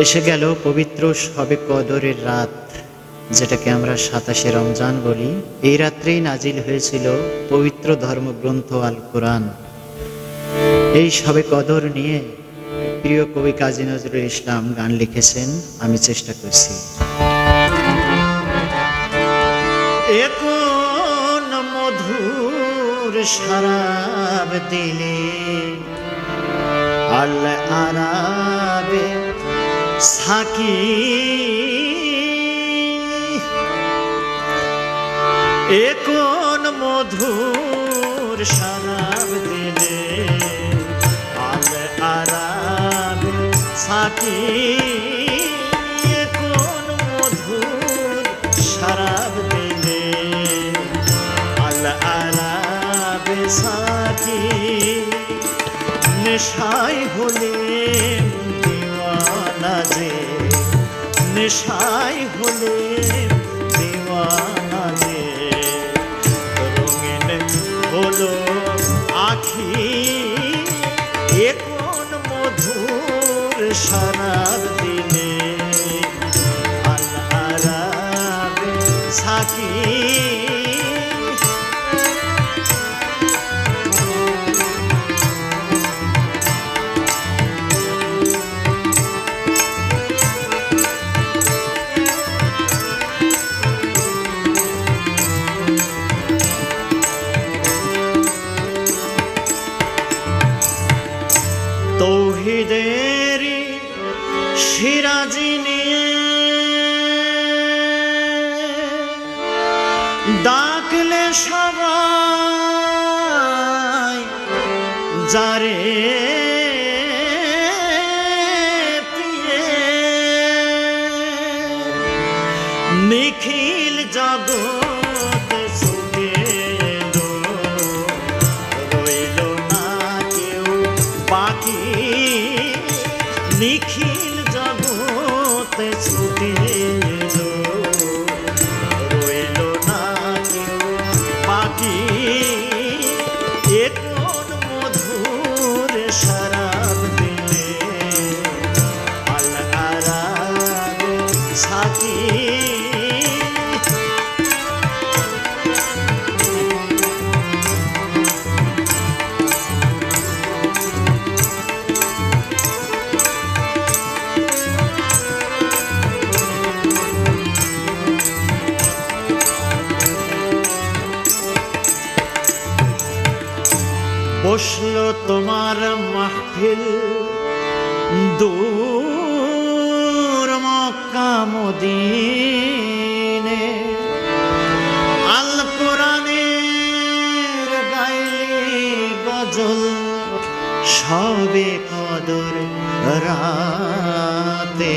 এসে গেল পবিত্র শবে কদরের রাত, যেটাকে আমরা 27শে রমজান বলি। এই রাত্রেই নাজিল হয়েছিল পবিত্র ধর্মগ্রন্থ আল কোরআন। এই শবে কদর নিয়ে প্রিয় কবি কাজী নজরুল ইসলাম গান লিখেছেন, আমি চেষ্টা করছি। এখন মধুর শরাব দিলে আল আরাবে সাকি, এখন মধুর শরাব দিলে আল আরাবে সাকি, এখন মধুর শরাব দিলে আল আরাবে সাকি, নেশায় হলে দিওয়ানা যে, নেশায় হলে দিওয়ানা যে, রঙিন হলো আখি, এখন মধুর শরাব দিলে আল আরাবে সাকি। তৌহিদেরি সিরাজি নিয়ে ডাকলে সবাই যারে প্রিয়ে, নিখিল জগৎ ছুটে এলো, রইল না কেউ বাকি, নিখিল জগৎ ছুটে এলো, রইল না কেউ বাকি, এখন মধুর শরাব দিলে আল আরাবে সাকি। বসলো তোমার মাহফিল দূর মক্কা মদিনে, আল কোরআনের গাইলে গজল শবে কদর রাতে,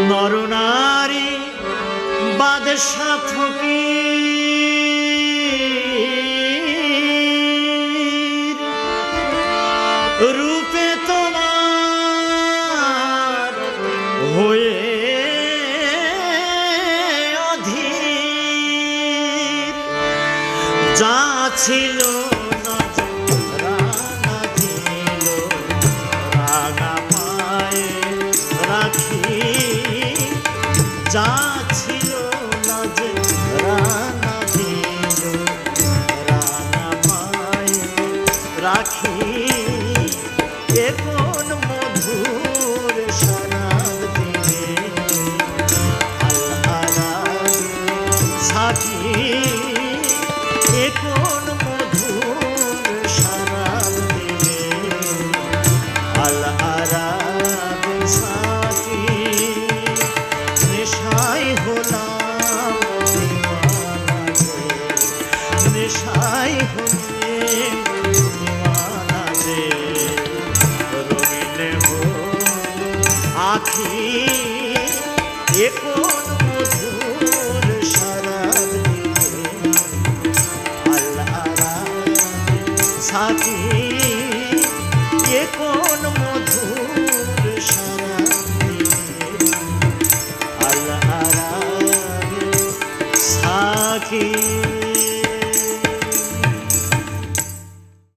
নরনারী বাদশা ফকির, রূপে তোমার হয়ে অধীর, যা ছিল নজরানা দিল রাগা পায়ে রাখি, যা ছিল নজরানা দিল রাগা পায়ে রাখি, এখন মধুর শরাব দিলে আল আরাবে সাকি, এখন মধুর শরাব দিলে আল আরাবে সাকি, নেশায় হলাম দিওয়ানা যে, নেশায় হলে দিওয়ানা যে, রঙিন হলো আখি।